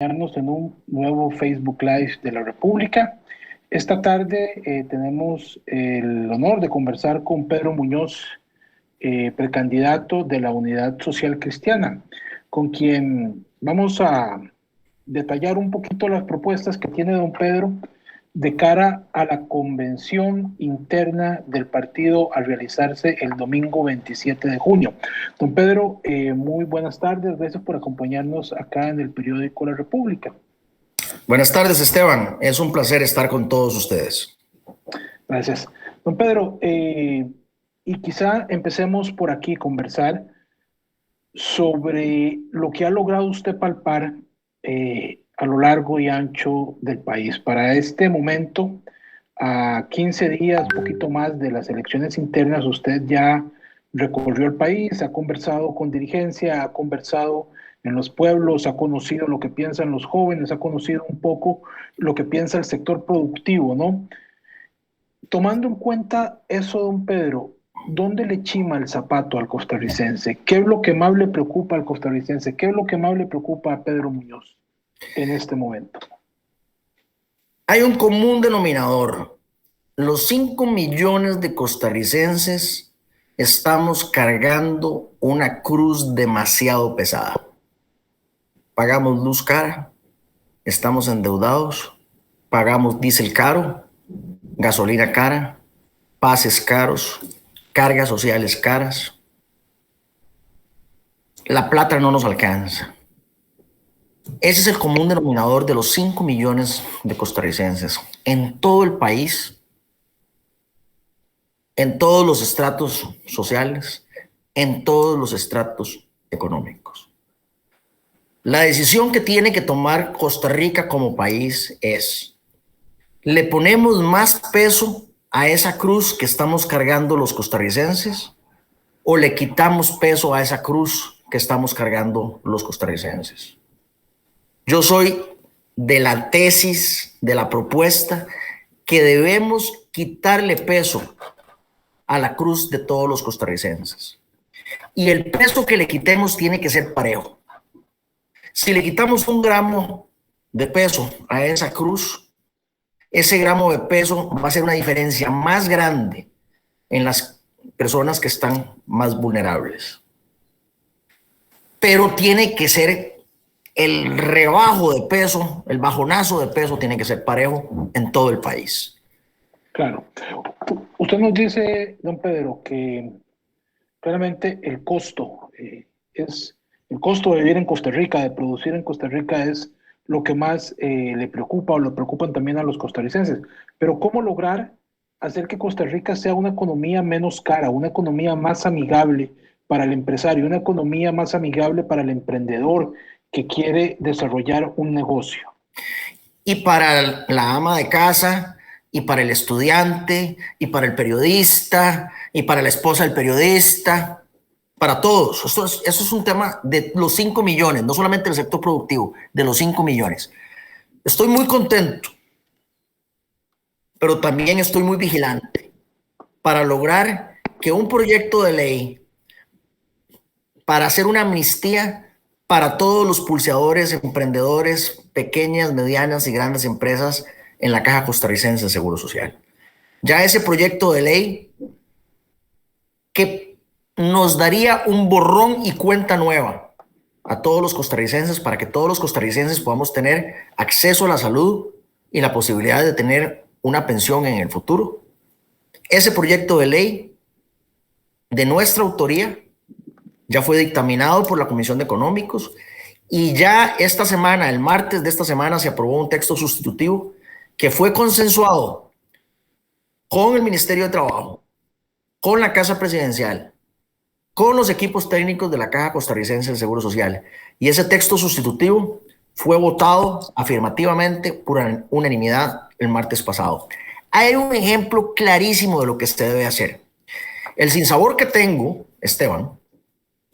En un nuevo Facebook Live de la República. Esta tarde tenemos el honor de conversar con Pedro Muñoz, precandidato de la Unidad Social Cristiana, con quien vamos a detallar un poquito las propuestas que tiene don Pedro de cara a la convención interna del partido a realizarse el domingo 27 de junio. Don Pedro, muy buenas tardes, gracias por acompañarnos acá en el periódico La República. Buenas tardes, Esteban, es un placer estar con todos ustedes. Gracias. Don Pedro, y quizá empecemos por aquí a conversar sobre lo que ha logrado usted palpar a lo largo y ancho del país. Para este momento, a 15 días, poquito más de las elecciones internas, usted ya recorrió el país, ha conversado con dirigencia, ha conversado en los pueblos, ha conocido lo que piensan los jóvenes, ha conocido un poco lo que piensa el sector productivo, ¿no? Tomando en cuenta eso, don Pedro, ¿dónde le chima el zapato al costarricense? ¿Qué es lo que más le preocupa al costarricense? ¿Qué es lo que más le preocupa a Pedro Muñoz en este momento? Hay un común denominador. Los 5 millones de costarricenses estamos cargando una cruz demasiado pesada. Pagamos luz cara, estamos endeudados, pagamos diésel caro, gasolina cara, pases caros, cargas sociales caras. La plata no nos alcanza. Ese es el común denominador de los 5 millones de costarricenses en todo el país, en todos los estratos sociales, en todos los estratos económicos. La decisión que tiene que tomar Costa Rica como país es: ¿le ponemos más peso a esa cruz que estamos cargando los costarricenses o le quitamos peso a esa cruz que estamos cargando los costarricenses? Yo soy de la tesis, de la propuesta, que debemos quitarle peso a la cruz de todos los costarricenses. Y el peso que le quitemos tiene que ser parejo. Si le quitamos 1 gramo de peso a esa cruz, ese gramo de peso va a ser una diferencia más grande en las personas que están más vulnerables. Pero tiene que ser el rebajo de peso, el bajonazo de peso tiene que ser parejo en todo el país. Claro. Usted nos dice, don Pedro, que claramente el costo el costo de vivir en Costa Rica, de producir en Costa Rica es lo que más le preocupa o le preocupan también a los costarricenses. Pero ¿cómo lograr hacer que Costa Rica sea una economía menos cara, una economía más amigable para el empresario, una economía más amigable para el emprendedor que quiere desarrollar un negocio? Y para la ama de casa, y para el estudiante, y para el periodista, y para la esposa del periodista, para todos. Eso es un tema de los 5 millones, no solamente del sector productivo, de los 5 millones. Estoy muy contento, pero también estoy muy vigilante para lograr que un proyecto de ley para hacer una amnistía para todos los pulseadores, emprendedores, pequeñas, medianas y grandes empresas en la Caja Costarricense de Seguro Social. Ya ese proyecto de ley que nos daría un borrón y cuenta nueva a todos los costarricenses para que todos los costarricenses podamos tener acceso a la salud y la posibilidad de tener una pensión en el futuro. Ese proyecto de ley de nuestra autoría ya fue dictaminado por la Comisión de Económicos y ya esta semana, el martes de esta semana, se aprobó un texto sustitutivo que fue consensuado con el Ministerio de Trabajo, con la Casa Presidencial, con los equipos técnicos de la Caja Costarricense del Seguro Social. Y ese texto sustitutivo fue votado afirmativamente por unanimidad el martes pasado. Hay un ejemplo clarísimo de lo que se debe hacer. El sinsabor que tengo, Esteban,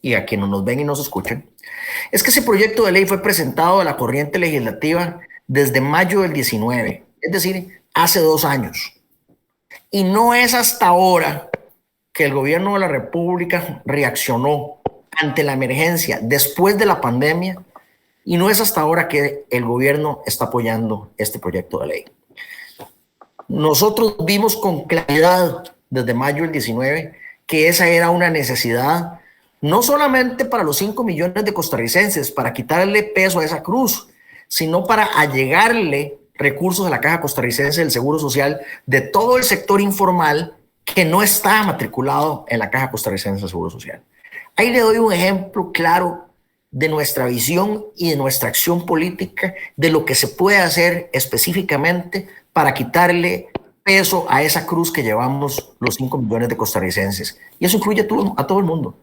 y a quienes nos ven y nos escuchan, es que ese proyecto de ley fue presentado a la corriente legislativa desde mayo del 19, es decir, hace 2 años. Y no es hasta ahora que el gobierno de la República reaccionó ante la emergencia después de la pandemia Y no es hasta ahora que el gobierno está apoyando este proyecto de ley. Nosotros vimos con claridad desde mayo del 19 que esa era una necesidad, no solamente para los 5 millones de costarricenses, para quitarle peso a esa cruz, sino para allegarle recursos a la Caja Costarricense del Seguro Social de todo el sector informal que no está matriculado en la Caja Costarricense del Seguro Social. Ahí le doy un ejemplo claro de nuestra visión y de nuestra acción política, de lo que se puede hacer específicamente para quitarle peso a esa cruz que llevamos los 5 millones de costarricenses. Y eso incluye a todo el mundo.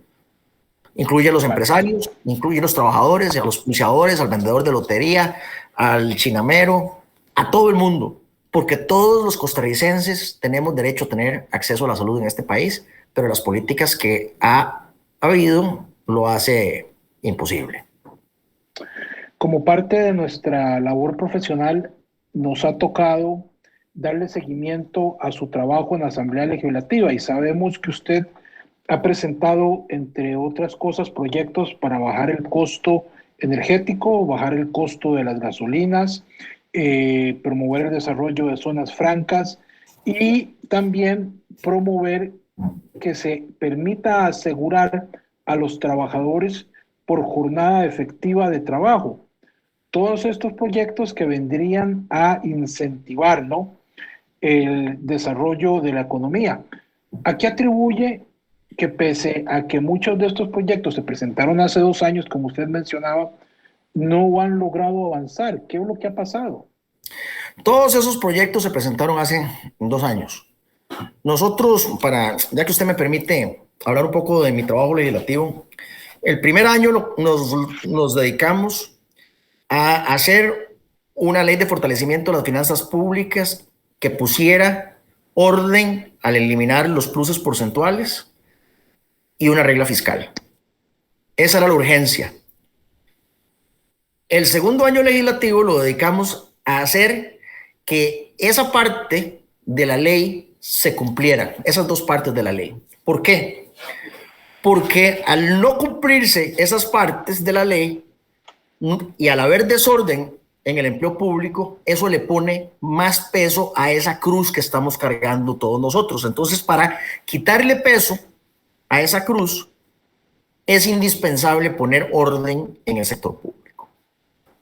Incluye a los empresarios, incluye a los trabajadores, a los pulseadores, al vendedor de lotería, al chinamero, a todo el mundo. Porque todos los costarricenses tenemos derecho a tener acceso a la salud en este país, pero las políticas que ha habido lo hace imposible. Como parte de nuestra labor profesional, nos ha tocado darle seguimiento a su trabajo en la Asamblea Legislativa y sabemos que usted ha presentado, entre otras cosas, proyectos para bajar el costo energético, bajar el costo de las gasolinas, promover el desarrollo de zonas francas y también promover que se permita asegurar a los trabajadores por jornada efectiva de trabajo. Todos estos proyectos que vendrían a incentivar, ¿no?, el desarrollo de la economía. ¿A qué atribuye que pese a que muchos de estos proyectos se presentaron hace 2 años, como usted mencionaba, no han logrado avanzar? ¿Qué es lo que ha pasado? Todos esos proyectos se presentaron hace 2 años. Nosotros, ya que usted me permite hablar un poco de mi trabajo legislativo, el primer año nos dedicamos a hacer una ley de fortalecimiento de las finanzas públicas que pusiera orden al eliminar los pluses porcentuales y una regla fiscal. Esa era la urgencia. El segundo año legislativo lo dedicamos a hacer que esa parte de la ley se cumpliera, esas 2 partes de la ley. ¿Por qué? Porque al no cumplirse esas partes de la ley y al haber desorden en el empleo público, eso le pone más peso a esa cruz que estamos cargando todos nosotros. Entonces, para quitarle peso a esa cruz, es indispensable poner orden en el sector público.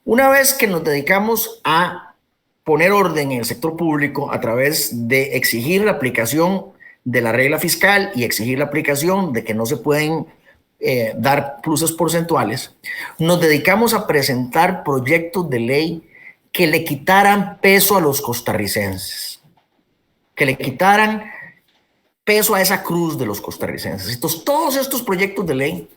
Una vez que nos dedicamos a poner orden en el sector público a través de exigir la aplicación de la regla fiscal y exigir la aplicación de que no se pueden dar pluses porcentuales, nos dedicamos a presentar proyectos de ley que le quitaran peso a los costarricenses, que le quitaran peso a esa cruz de los costarricenses. Entonces, todos estos proyectos de ley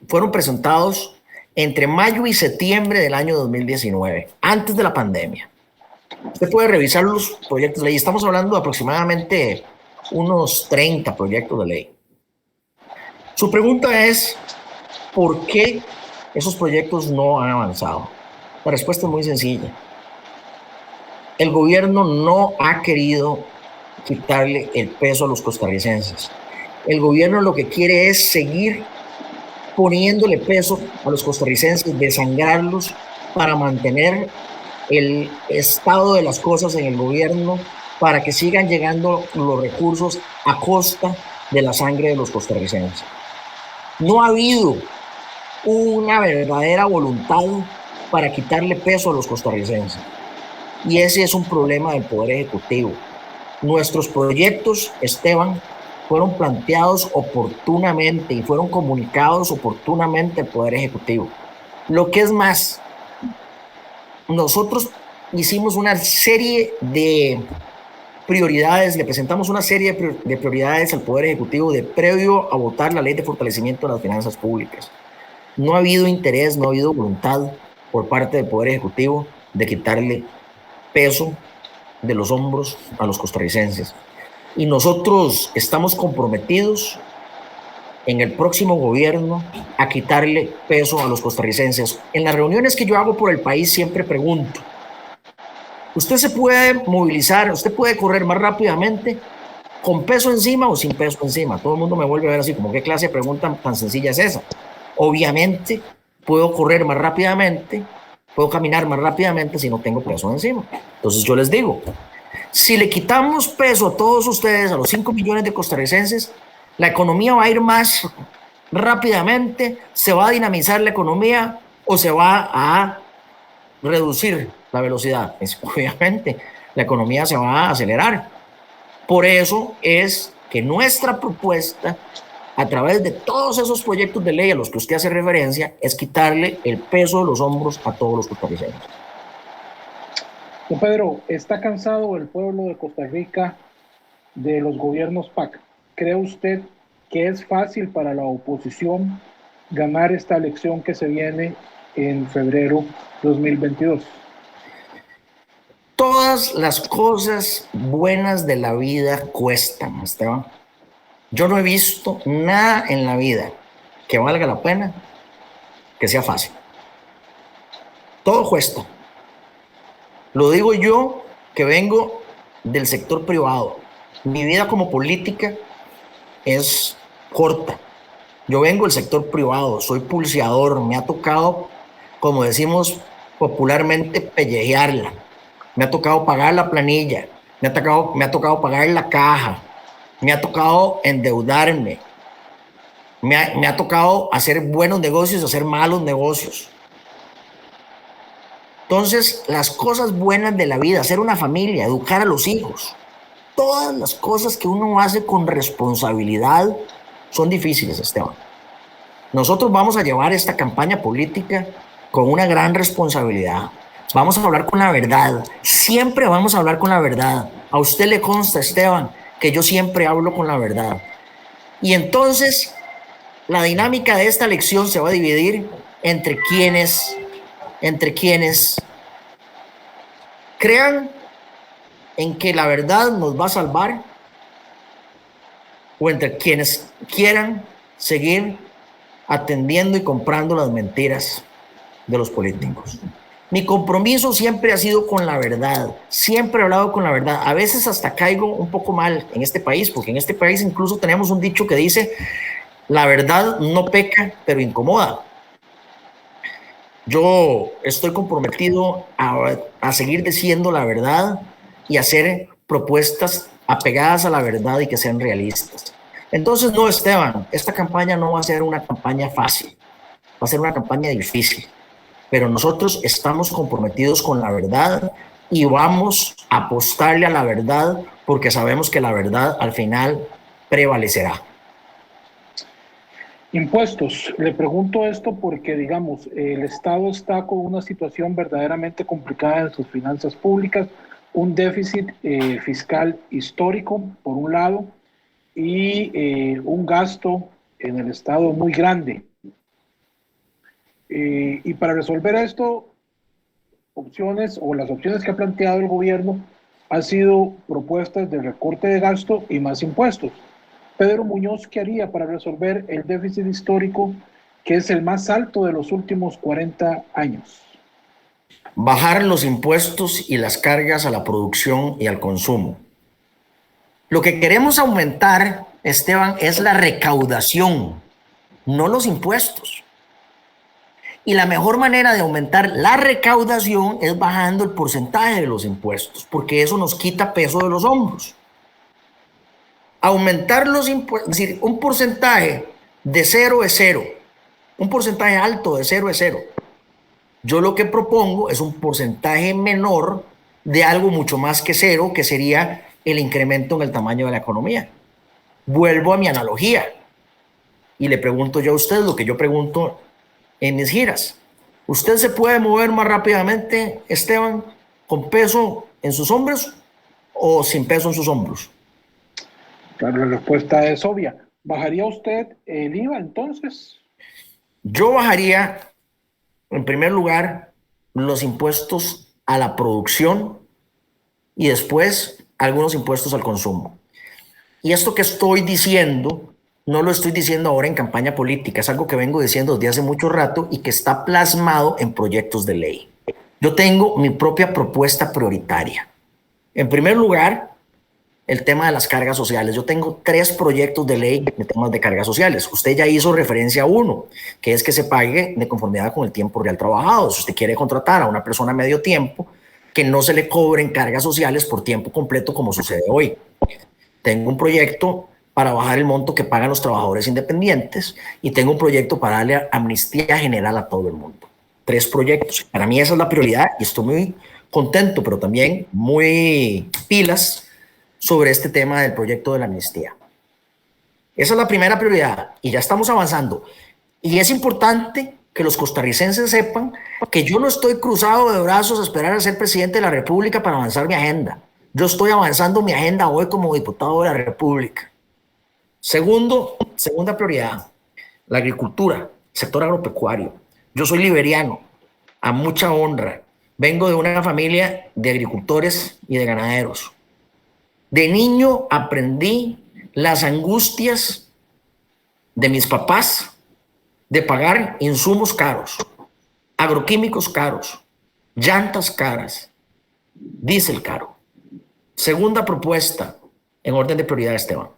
fueron presentados entre mayo y septiembre del año 2019, antes de la pandemia. Usted puede revisar los proyectos de ley. Estamos hablando de aproximadamente unos 30 proyectos de ley. Su pregunta es, ¿por qué esos proyectos no han avanzado? La respuesta es muy sencilla. El gobierno no ha querido quitarle el peso a los costarricenses. El gobierno lo que quiere es seguir poniéndole peso a los costarricenses, desangrarlos para mantener el estado de las cosas en el gobierno, para que sigan llegando los recursos a costa de la sangre de los costarricenses. No ha habido una verdadera voluntad para quitarle peso a los costarricenses. Y ese es un problema del Poder Ejecutivo. Nuestros proyectos, Esteban, fueron planteados oportunamente y fueron comunicados oportunamente al Poder Ejecutivo. Lo que es más, nosotros hicimos una serie de prioridades, le presentamos una serie de prioridades al Poder Ejecutivo de previo a votar la Ley de Fortalecimiento de las Finanzas Públicas. No ha habido interés, no ha habido voluntad por parte del Poder Ejecutivo de quitarle peso de los hombros a los costarricenses. Y nosotros estamos comprometidos en el próximo gobierno a quitarle peso a los costarricenses. En las reuniones que yo hago por el país siempre pregunto, ¿usted se puede movilizar, usted puede correr más rápidamente con peso encima o sin peso encima? Todo el mundo me vuelve a ver así, como qué clase de pregunta tan sencilla es esa. Obviamente puedo correr más rápidamente puedo caminar más rápidamente si no tengo peso encima. Entonces yo les digo, si le quitamos peso a todos ustedes, a los 5 millones de costarricenses, la economía va a ir más rápidamente, se va a dinamizar la economía o se va a reducir la velocidad. Obviamente, la economía se va a acelerar. Por eso es que nuestra propuesta, a través de todos esos proyectos de ley a los que usted hace referencia, es quitarle el peso de los hombros a todos los costarricenses. Don Pedro, ¿está cansado el pueblo de Costa Rica de los gobiernos PAC? ¿Cree usted que es fácil para la oposición ganar esta elección que se viene en febrero 2022? Todas las cosas buenas de la vida cuestan, Esteban. Yo no he visto nada en la vida que valga la pena que sea fácil. Todo cuesta. Lo digo yo, que vengo del sector privado. Mi vida como política es corta. Yo vengo del sector privado, soy pulseador, me ha tocado, como decimos popularmente, pellejearla. Me ha tocado pagar la planilla, me ha tocado pagar la caja, me ha tocado endeudarme, me ha tocado hacer buenos negocios, hacer malos negocios. Entonces, las cosas buenas de la vida, hacer una familia, educar a los hijos, todas las cosas que uno hace con responsabilidad son difíciles, Esteban. Nosotros vamos a llevar esta campaña política con una gran responsabilidad. Vamos a hablar con la verdad. Siempre vamos a hablar con la verdad. A usted le consta, Esteban, que yo siempre hablo con la verdad. Y entonces, la dinámica de esta elección se va a dividir entre quienes crean en que la verdad nos va a salvar o entre quienes quieran seguir atendiendo y comprando las mentiras de los políticos. Mi compromiso siempre ha sido con la verdad, siempre he hablado con la verdad. A veces hasta caigo un poco mal en este país, porque en este país incluso tenemos un dicho que dice, la verdad no peca, pero incomoda. Yo estoy comprometido a seguir diciendo la verdad y hacer propuestas apegadas a la verdad y que sean realistas. Entonces, no, Esteban, esta campaña no va a ser una campaña fácil, va a ser una campaña difícil, pero nosotros estamos comprometidos con la verdad y vamos a apostarle a la verdad porque sabemos que la verdad al final prevalecerá. Impuestos. Le pregunto esto porque, digamos, el Estado está con una situación verdaderamente complicada en sus finanzas públicas, un déficit fiscal histórico, por un lado, y un gasto en el Estado muy grande. Y para resolver esto, las opciones que ha planteado el gobierno han sido propuestas de recorte de gasto y más impuestos. Pedro Muñoz, ¿qué haría para resolver el déficit histórico que es el más alto de los últimos 40 años? Bajar los impuestos y las cargas a la producción y al consumo. Lo que queremos aumentar, Esteban, es la recaudación, no los impuestos. Y la mejor manera de aumentar la recaudación es bajando el porcentaje de los impuestos, porque eso nos quita peso de los hombros. Aumentar los impuestos, es decir, un porcentaje de cero es cero, un porcentaje alto de cero es cero. Yo lo que propongo es un porcentaje menor de algo mucho más que cero, que sería el incremento en el tamaño de la economía. Vuelvo a mi analogía y le pregunto yo a usted lo que yo pregunto en mis giras. ¿Usted se puede mover más rápidamente, Esteban, con peso en sus hombros o sin peso en sus hombros? Claro, la respuesta es obvia. ¿Bajaría usted el IVA entonces? Yo bajaría, en primer lugar, los impuestos a la producción y después algunos impuestos al consumo. Y esto que estoy diciendo, no lo estoy diciendo ahora en campaña política, es algo que vengo diciendo desde hace mucho rato y que está plasmado en proyectos de ley. Yo tengo mi propia propuesta prioritaria. En primer lugar, el tema de las cargas sociales. Yo tengo 3 proyectos de ley de temas de cargas sociales. Usted ya hizo referencia a uno, que es que se pague de conformidad con el tiempo real trabajado. Si usted quiere contratar a una persona a medio tiempo, que no se le cobren cargas sociales por tiempo completo como sucede hoy. Tengo un proyecto para bajar el monto que pagan los trabajadores independientes y tengo un proyecto para darle amnistía general a todo el mundo. 3 proyectos. Para mí esa es la prioridad y estoy muy contento, pero también muy pilas sobre este tema del proyecto de la amnistía. Esa es la primera prioridad y ya estamos avanzando. Y es importante que los costarricenses sepan que yo no estoy cruzado de brazos a esperar a ser presidente de la República para avanzar mi agenda. Yo estoy avanzando mi agenda hoy como diputado de la República. Segunda prioridad, la agricultura, sector agropecuario. Yo soy liberiano, a mucha honra. Vengo de una familia de agricultores y de ganaderos. De niño aprendí las angustias de mis papás de pagar insumos caros, agroquímicos caros, llantas caras, diésel caro. Segunda propuesta en orden de prioridad, Esteban.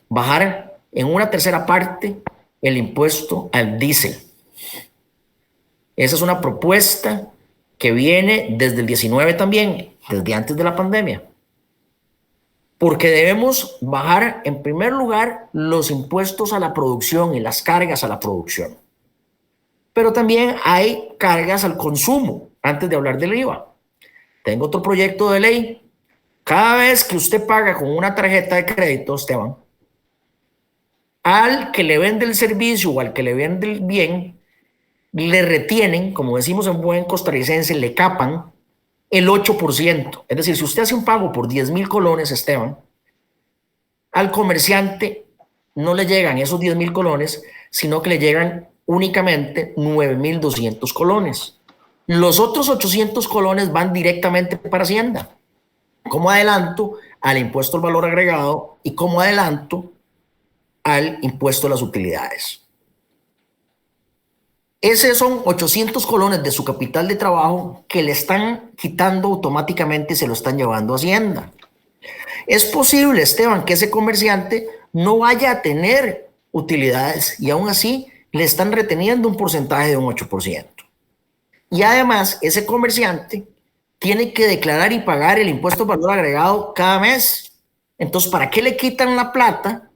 Bajar en una tercera parte el impuesto al diésel. Esa es una propuesta que viene desde el 19 también, desde antes de la pandemia. Porque debemos bajar, en primer lugar, los impuestos a la producción y las cargas a la producción. Pero también hay cargas al consumo, antes de hablar del IVA. Tengo otro proyecto de ley. Cada vez que usted paga con una tarjeta de crédito, Esteban, al que le vende el servicio o al que le vende el bien, le retienen, como decimos en buen costarricense, le capan el 8%. Es decir, si usted hace un pago por 10,000 colones, Esteban, al comerciante no le llegan esos 10,000 colones, sino que le llegan únicamente 9,200 colones. Los otros 800 colones van directamente para Hacienda, como adelanto al impuesto al valor agregado y como adelanto al impuesto a las utilidades. Esos son 800 colones de su capital de trabajo que le están quitando automáticamente y se lo están llevando a Hacienda. Es posible, Esteban, que ese comerciante no vaya a tener utilidades y aún así le están reteniendo un porcentaje de un 8%. Y además, ese comerciante tiene que declarar y pagar el impuesto al valor agregado cada mes. Entonces, ¿para qué le quitan la plata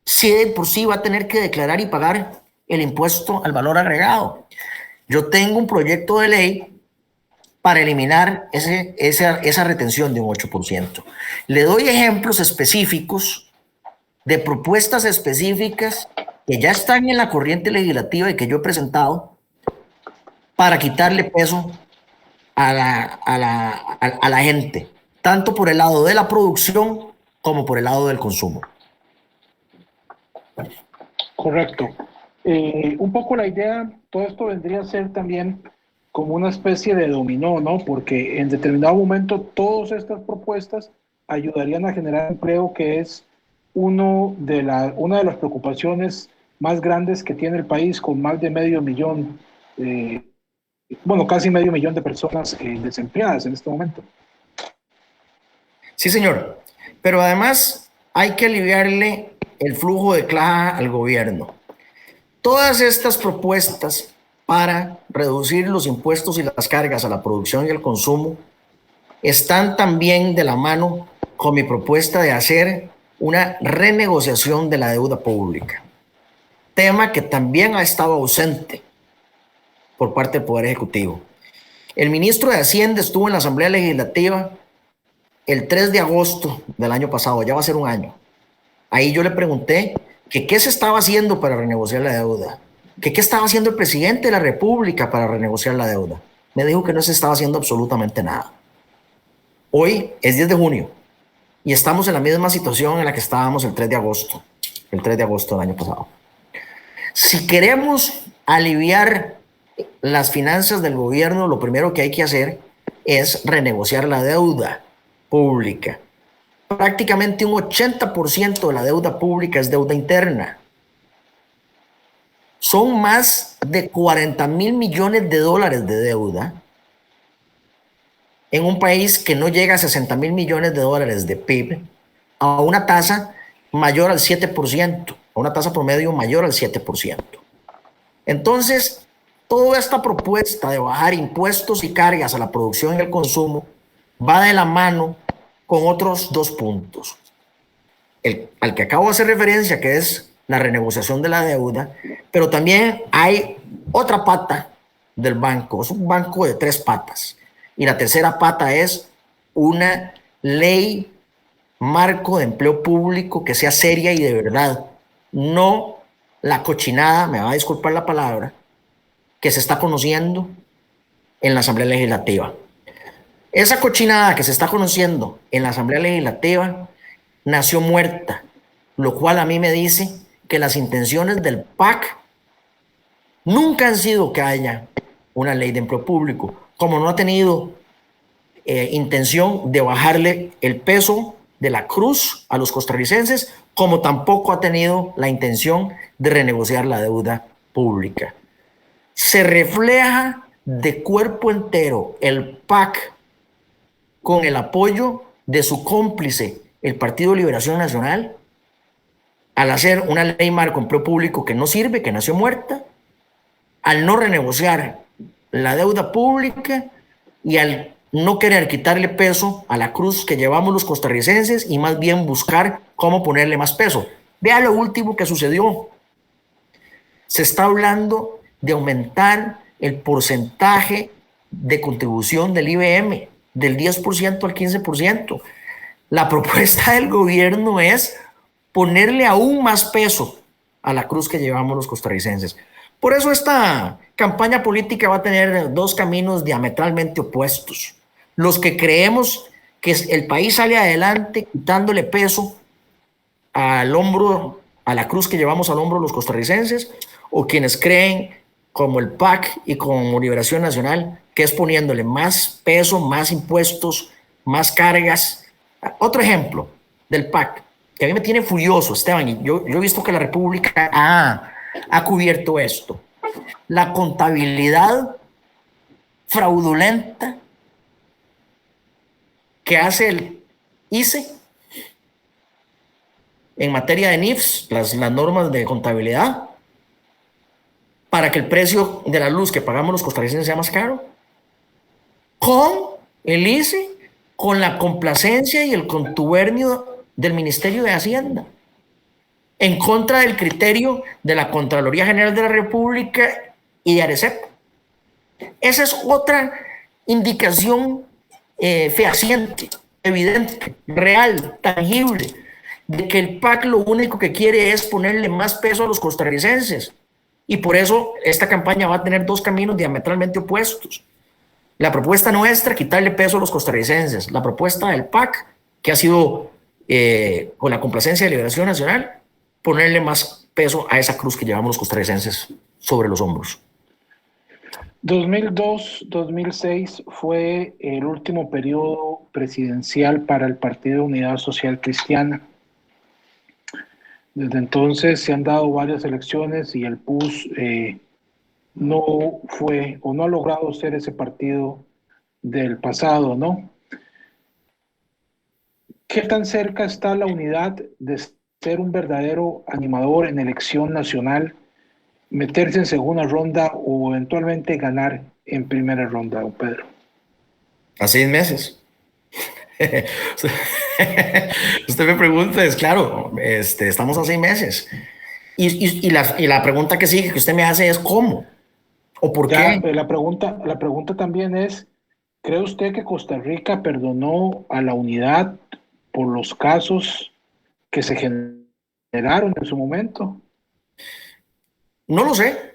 si de por sí va a tener que declarar y pagar el impuesto al valor agregado? Yo tengo un proyecto de ley para eliminar esa retención de un 8%. Le doy ejemplos específicos de propuestas específicas que ya están en la corriente legislativa y que yo he presentado para quitarle peso a la gente, tanto por el lado de la producción como por el lado del consumo. Correcto. Un poco la idea, todo esto vendría a ser también como una especie de dominó, ¿no? Porque en determinado momento todas estas propuestas ayudarían a generar empleo, que es una de las preocupaciones más grandes que tiene el país, con más de medio millón, casi medio millón de personas desempleadas en este momento. Sí, señor. Pero además hay que aliviarle el flujo de caja al gobierno. Todas estas propuestas para reducir los impuestos y las cargas a la producción y al consumo están también de la mano con mi propuesta de hacer una renegociación de la deuda pública, tema que también ha estado ausente por parte del Poder Ejecutivo. El ministro de Hacienda estuvo en la Asamblea Legislativa el 3 de agosto del año pasado, ya va a ser un año. Ahí yo le pregunté que qué se estaba haciendo para renegociar la deuda, que qué estaba haciendo el presidente de la República para renegociar la deuda. Me dijo que no se estaba haciendo absolutamente nada. Hoy es 10 de junio y estamos en la misma situación en la que estábamos el 3 de agosto del año pasado. Si queremos aliviar las finanzas del gobierno, lo primero que hay que hacer es renegociar la deuda pública. Prácticamente un 80% de la deuda pública es deuda interna. Son más de 40,000 millones de dólares de deuda en un país que no llega a 60.000 millones de dólares de PIB a una tasa mayor al 7%, a una tasa promedio mayor al 7%. Entonces, toda esta propuesta de bajar impuestos y cargas a la producción y al consumo va de la mano con otros dos puntos. Al que acabo de hacer referencia, que es la renegociación de la deuda, pero también hay otra pata del banco, es un banco de 3 patas. Y la tercera pata es una ley marco de empleo público que sea seria y de verdad, no la cochinada, me va a disculpar la palabra, que se está conociendo en la Asamblea Legislativa. Esa cochinada que se está conociendo en la Asamblea Legislativa nació muerta, lo cual a mí me dice que las intenciones del PAC nunca han sido que haya una ley de empleo público, como no ha tenido intención de bajarle el peso de la cruz a los costarricenses, como tampoco ha tenido la intención de renegociar la deuda pública. Se refleja de cuerpo entero el PAC con el apoyo de su cómplice, el Partido de Liberación Nacional, al hacer una ley marco de empleo público que no sirve, que nació muerta, al no renegociar la deuda pública y al no querer quitarle peso a la cruz que llevamos los costarricenses y más bien buscar cómo ponerle más peso. Vea lo último que sucedió. Se está hablando de aumentar el porcentaje de contribución del IBM del 10% al 15%. La propuesta del gobierno es ponerle aún más peso a la cruz que llevamos los costarricenses. Por eso esta campaña política va a tener dos caminos diametralmente opuestos. Los que creemos que el país sale adelante quitándole peso al hombro, a la cruz que llevamos al hombro los costarricenses, o quienes creen, como el PAC y como Liberación Nacional, que es poniéndole más peso, más impuestos, más cargas. Otro ejemplo del PAC, que a mí me tiene furioso, Esteban, y yo he visto que la República ha cubierto esto. La contabilidad fraudulenta que hace el ICE en materia de NIFs, las normas de contabilidad, para que el precio de la luz que pagamos los costarricenses sea más caro, con el ICE, con la complacencia y el contubernio del Ministerio de Hacienda, en contra del criterio de la Contraloría General de la República y de ARECEP. Esa es otra indicación fehaciente, evidente, real, tangible, de que el PAC lo único que quiere es ponerle más peso a los costarricenses. Y por eso esta campaña va a tener dos caminos diametralmente opuestos. La propuesta nuestra, quitarle peso a los costarricenses. La propuesta del PAC, que ha sido con la complacencia de Liberación Nacional, ponerle más peso a esa cruz que llevamos los costarricenses sobre los hombros. 2002-2006 fue el último periodo presidencial para el Partido de Unidad Social Cristiana. Desde entonces se han dado varias elecciones y el PUS no fue o no ha logrado ser ese partido del pasado, ¿no? ¿Qué tan cerca está la unidad de ser un verdadero animador en elección nacional, meterse en segunda ronda o eventualmente ganar en primera ronda, don Pedro? A 6 meses. Usted me pregunta, es claro, estamos a 6 meses. Y la pregunta que sigue que usted me hace es ¿cómo? ¿O por qué? La pregunta también es, ¿cree usted que Costa Rica perdonó a la unidad por los casos que se generaron en su momento? No lo sé.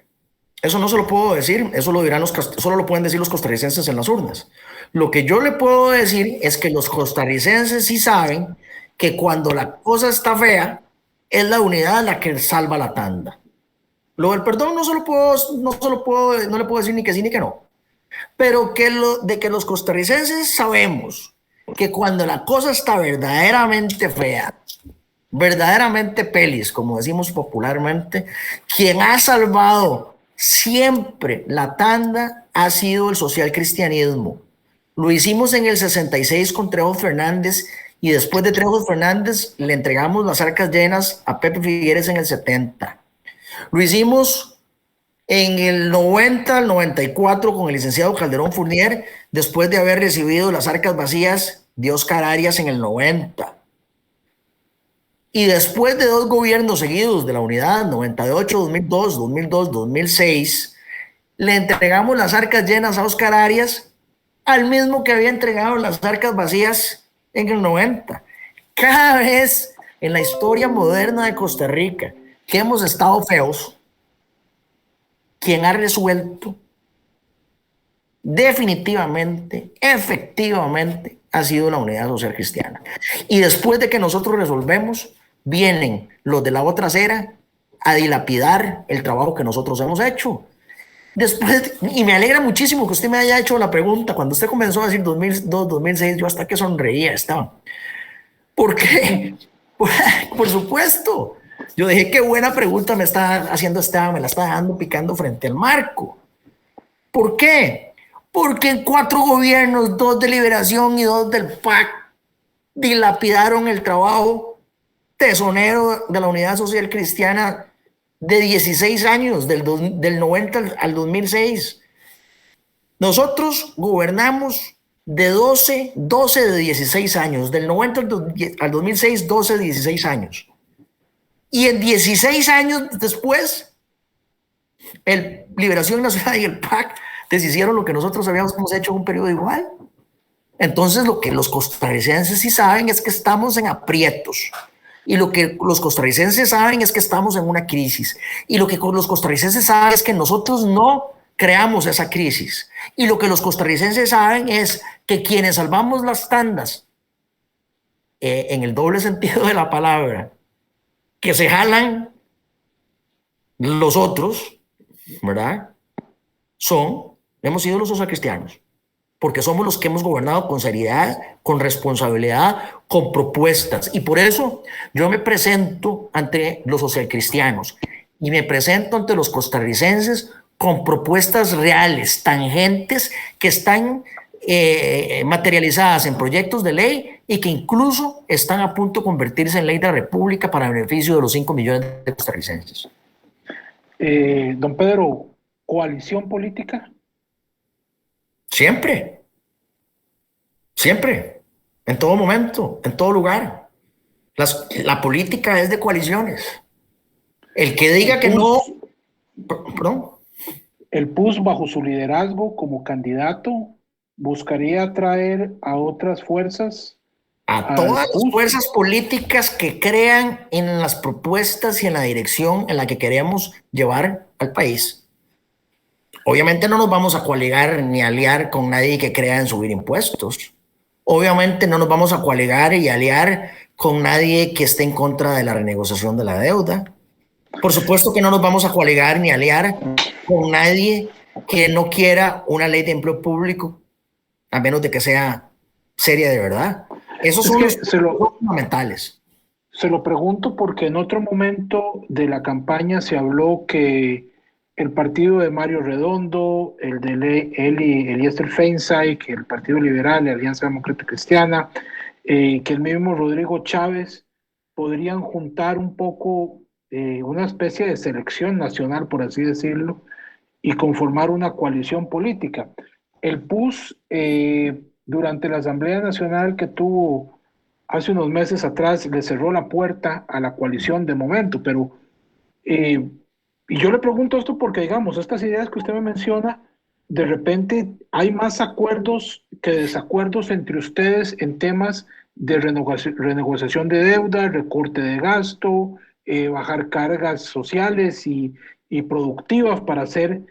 Eso no se lo puedo decir. Eso lo dirán solo lo pueden decir los costarricenses en las urnas. Lo que yo le puedo decir es que los costarricenses sí saben que cuando la cosa está fea, es la unidad la que salva la tanda. Lo del perdón no le puedo decir ni que sí ni que no. Pero que los costarricenses sabemos que cuando la cosa está verdaderamente fea, verdaderamente pelis, como decimos popularmente, quien ha salvado siempre la tanda ha sido el social cristianismo. Lo hicimos en el 66 con Trejo Fernández y después de Trejo Fernández le entregamos las arcas llenas a Pepe Figueres en el 70. Lo hicimos en el 90 al 94 con el licenciado Calderón Fournier después de haber recibido las arcas vacías de Oscar Arias en el 90. Y después de 2 gobiernos seguidos de la unidad, 98, 2002, 2002, 2006, le entregamos las arcas llenas a Oscar Arias, al mismo que había entregado las arcas vacías en el 90. Cada vez en la historia moderna de Costa Rica que hemos estado feos, quien ha resuelto definitivamente, efectivamente, ha sido la Unidad Social Cristiana. Y después de que nosotros resolvemos, vienen los de la otra acera a dilapidar el trabajo que nosotros hemos hecho. Después, y me alegra muchísimo que usted me haya hecho la pregunta. Cuando usted comenzó a decir 2002, 2006, yo hasta que sonreía estaba. ¿Por qué? Por supuesto. Yo dije, qué buena pregunta me está haciendo Esteban, me la está dejando picando frente al marco. ¿Por qué? Porque en 4 gobiernos, 2 de Liberación y 2 del PAC, dilapidaron el trabajo tesonero de la Unidad Social Cristiana de 16 años, del 90 al 2006. Nosotros gobernamos de 12 de 16 años, del 90 al 2006, 12 de 16 años. Y en 16 años después, el Liberación Nacional y el PAC deshicieron lo que nosotros habíamos hecho en un periodo igual. Entonces, lo que los costarricenses sí saben es que estamos en aprietos. Y lo que los costarricenses saben es que estamos en una crisis. Y lo que los costarricenses saben es que nosotros no creamos esa crisis. Y lo que los costarricenses saben es que quienes salvamos las tandas, en el doble sentido de la palabra, que se jalan los otros, ¿verdad? Hemos sido los socialcristianos, porque somos los que hemos gobernado con seriedad, con responsabilidad, con propuestas. Y por eso yo me presento ante los socialcristianos y me presento ante los costarricenses con propuestas reales, tangentes, que están materializadas en proyectos de ley y que incluso están a punto de convertirse en ley de la República para beneficio de los 5 millones de costarricenses. Don Pedro, ¿coalición política? Siempre, siempre, en todo momento, en todo lugar. La política es de coaliciones. El que diga que no... Perdón. El PUS, bajo su liderazgo como candidato, buscaría atraer a otras fuerzas. A todas las fuerzas políticas que crean en las propuestas y en la dirección en la que queremos llevar al país. Obviamente no nos vamos a coaligar ni aliar con nadie que crea en subir impuestos. Obviamente no nos vamos a coaligar y aliar con nadie que esté en contra de la renegociación de la deuda. Por supuesto que no nos vamos a coaligar ni aliar con nadie que no quiera una ley de empleo público, a menos de que sea seria de verdad. Esos son los fundamentales. Se lo pregunto porque en otro momento de la campaña se habló que el partido de Mario Redondo, el de Eliezer Feinstein, que el Partido Liberal, la Alianza Democrática Cristiana, que el mismo Rodrigo Chávez podrían juntar un poco una especie de selección nacional, por así decirlo, y conformar una coalición política. El PUS, durante la Asamblea Nacional que tuvo hace unos meses atrás, le cerró la puerta a la coalición de momento, pero y yo le pregunto esto porque, digamos, estas ideas que usted me menciona, de repente hay más acuerdos que desacuerdos entre ustedes en temas de renegociación de deuda, recorte de gasto, bajar cargas sociales y productivas para hacer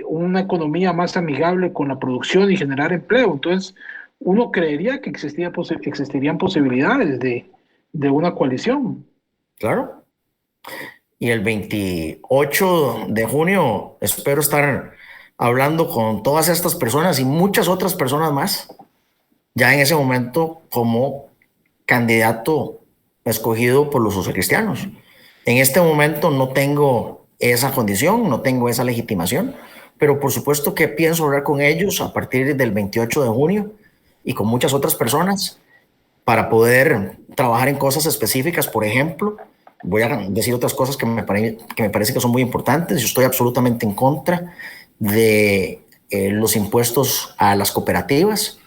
una economía más amigable con la producción y generar empleo. Entonces, uno creería que existirían posibilidades de una coalición. Claro. Y el 28 de junio espero estar hablando con todas estas personas y muchas otras personas más, ya en ese momento como candidato escogido por los socialcristianos. En este momento no tengo esa condición, no tengo esa legitimación, pero por supuesto que pienso hablar con ellos a partir del 28 de junio y con muchas otras personas para poder trabajar en cosas específicas. Por ejemplo, voy a decir otras cosas que me parece que son muy importantes. Yo estoy absolutamente en contra de los impuestos a las cooperativas.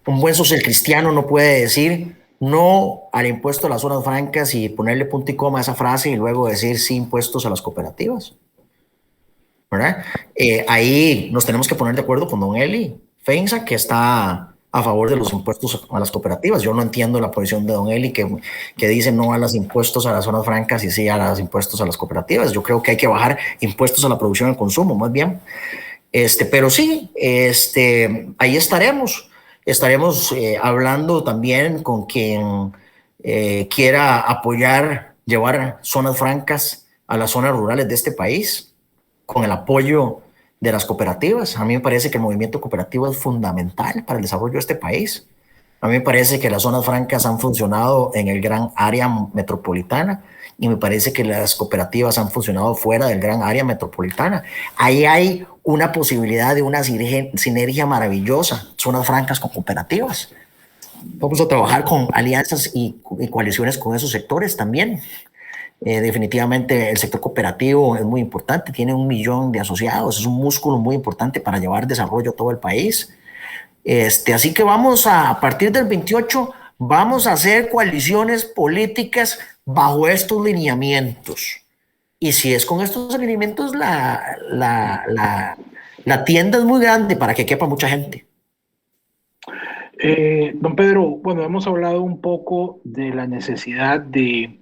Un buen social cristiano no puede decir no al impuesto a las zonas francas y ponerle punto y coma a esa frase y luego decir sí impuestos a las cooperativas, ¿verdad? Ahí nos tenemos que poner de acuerdo con don Eli Feinza, que está a favor de los impuestos a las cooperativas. Yo no entiendo la posición de don Eli que dice no a los impuestos a las zonas francas y sí a los impuestos a las cooperativas. Yo creo que hay que bajar impuestos a la producción y al consumo, más bien. Pero sí, ahí estaremos. Estaremos hablando también con quien quiera apoyar, llevar zonas francas a las zonas rurales de este país, con el apoyo de las cooperativas. A mí me parece que el movimiento cooperativo es fundamental para el desarrollo de este país. A mí me parece que las zonas francas han funcionado en el gran área metropolitana y me parece que las cooperativas han funcionado fuera del gran área metropolitana. Ahí hay una posibilidad de una sinergia maravillosa, zonas francas con cooperativas. Vamos a trabajar con alianzas y coaliciones con esos sectores también. Definitivamente el sector cooperativo es muy importante, tiene 1 millón de asociados, es un músculo muy importante para llevar desarrollo a todo el país. Así que a partir del 28, vamos a hacer coaliciones políticas bajo estos lineamientos. Y si es con estos lineamientos, la tienda es muy grande para que quepa mucha gente. Don Pedro, bueno, hemos hablado un poco de la necesidad de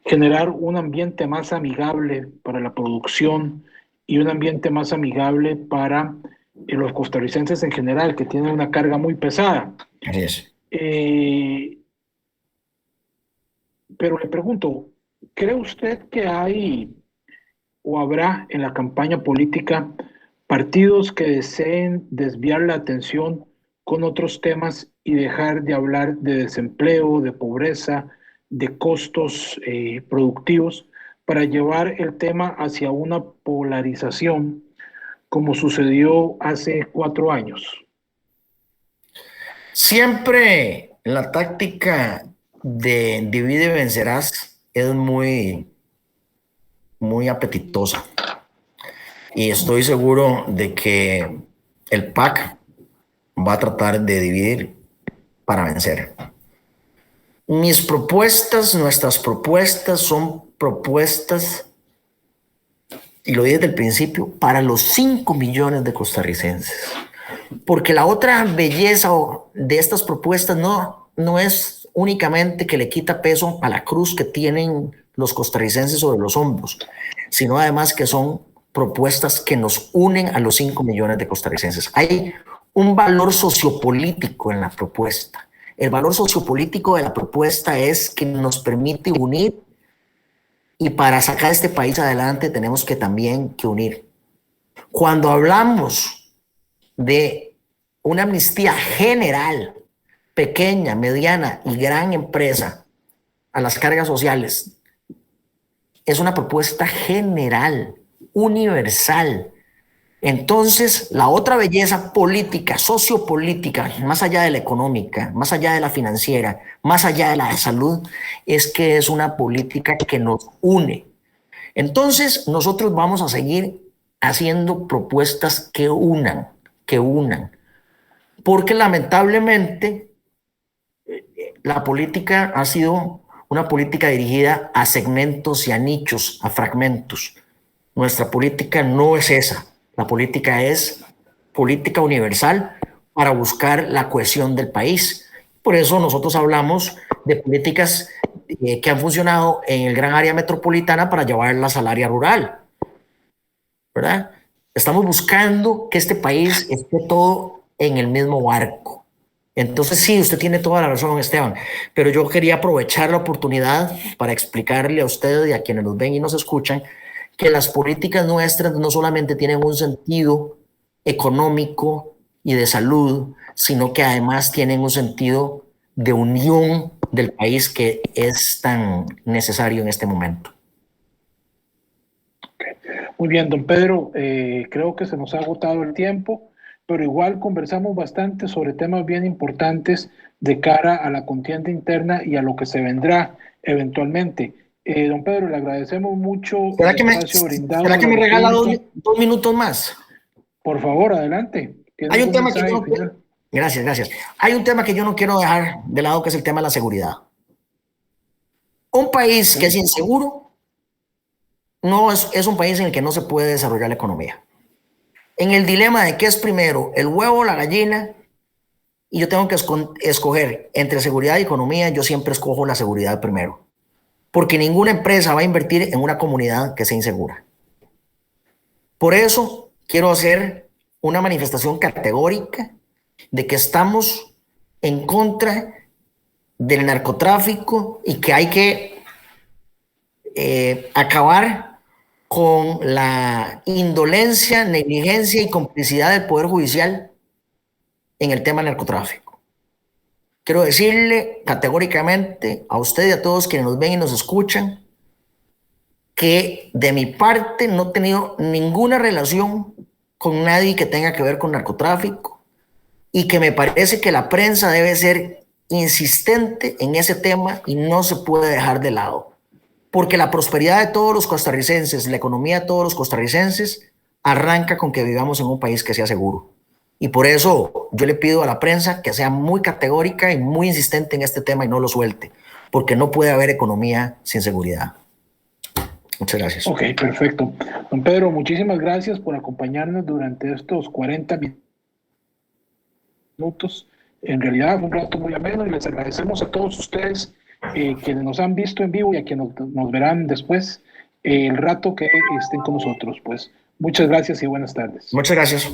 generar un ambiente más amigable para la producción y un ambiente más amigable para los costarricenses en general, que tienen una carga muy pesada. Así es. Pero le pregunto, ¿cree usted que hay o habrá en la campaña política partidos que deseen desviar la atención con otros temas y dejar de hablar de desempleo, de pobreza, de costos productivos, para llevar el tema hacia una polarización como sucedió hace 4 años? Siempre la táctica de divide y vencerás es muy apetitosa. Y estoy seguro de que el PAC va a tratar de dividir para vencer. Nuestras propuestas son propuestas, y lo dije desde el principio, para los 5 millones de costarricenses. Porque la otra belleza de estas propuestas no es únicamente que le quita peso a la cruz que tienen los costarricenses sobre los hombros, sino además que son propuestas que nos unen a los 5 millones de costarricenses. Hay un valor sociopolítico en la propuesta. El valor sociopolítico de la propuesta es que nos permite unir, y para sacar este país adelante tenemos que también que unir. Cuando hablamos de una amnistía general, pequeña, mediana y gran empresa a las cargas sociales, es una propuesta general, universal. Entonces, la otra belleza política, sociopolítica, más allá de la económica, más allá de la financiera, más allá de la de salud, es que es una política que nos une. Entonces, nosotros vamos a seguir haciendo propuestas que unan, porque lamentablemente la política ha sido una política dirigida a segmentos y a nichos, a fragmentos. Nuestra política no es esa. La política es política universal para buscar la cohesión del país. Por eso nosotros hablamos de políticas que han funcionado en el gran área metropolitana para llevarlas al área rural, ¿verdad? Estamos buscando que este país esté todo en el mismo barco. Entonces sí, usted tiene toda la razón, Esteban, pero yo quería aprovechar la oportunidad para explicarle a usted y a quienes nos ven y nos escuchan que las políticas nuestras no solamente tienen un sentido económico y de salud, sino que además tienen un sentido de unión del país que es tan necesario en este momento. Okay. Muy bien, don Pedro, creo que se nos ha agotado el tiempo, pero igual conversamos bastante sobre temas bien importantes de cara a la contienda interna y a lo que se vendrá eventualmente. Don Pedro, le agradecemos mucho el espacio brindado ¿Será por que la me regala República. 2 minutos más? Por favor, adelante. ¿Tiene Hay un algún tema que yo mensaje no final? Gracias, gracias. Hay un tema que yo no quiero dejar de lado, que es el tema de la seguridad. Un país que es Sí. inseguro no es un país en el que no se puede desarrollar la economía. En el dilema de qué es primero, el huevo o la gallina, y yo tengo que escoger entre seguridad y economía, yo siempre escojo la seguridad primero, porque ninguna empresa va a invertir en una comunidad que sea insegura. Por eso quiero hacer una manifestación categórica de que estamos en contra del narcotráfico y que hay que acabar con la indolencia, negligencia y complicidad del Poder Judicial en el tema del narcotráfico. Quiero decirle categóricamente a usted y a todos quienes nos ven y nos escuchan que de mi parte no he tenido ninguna relación con nadie que tenga que ver con narcotráfico y que me parece que la prensa debe ser insistente en ese tema y no se puede dejar de lado. Porque la prosperidad de todos los costarricenses, la economía de todos los costarricenses, arranca con que vivamos en un país que sea seguro. Y por eso yo le pido a la prensa que sea muy categórica y muy insistente en este tema y no lo suelte, porque no puede haber economía sin seguridad. Muchas gracias. Ok, perfecto. Don Pedro, muchísimas gracias por acompañarnos durante estos 40 minutos. En realidad fue un rato muy ameno y les agradecemos a todos ustedes quienes nos han visto en vivo y a quienes nos verán después el rato que estén con nosotros. Pues muchas gracias y buenas tardes. Muchas gracias.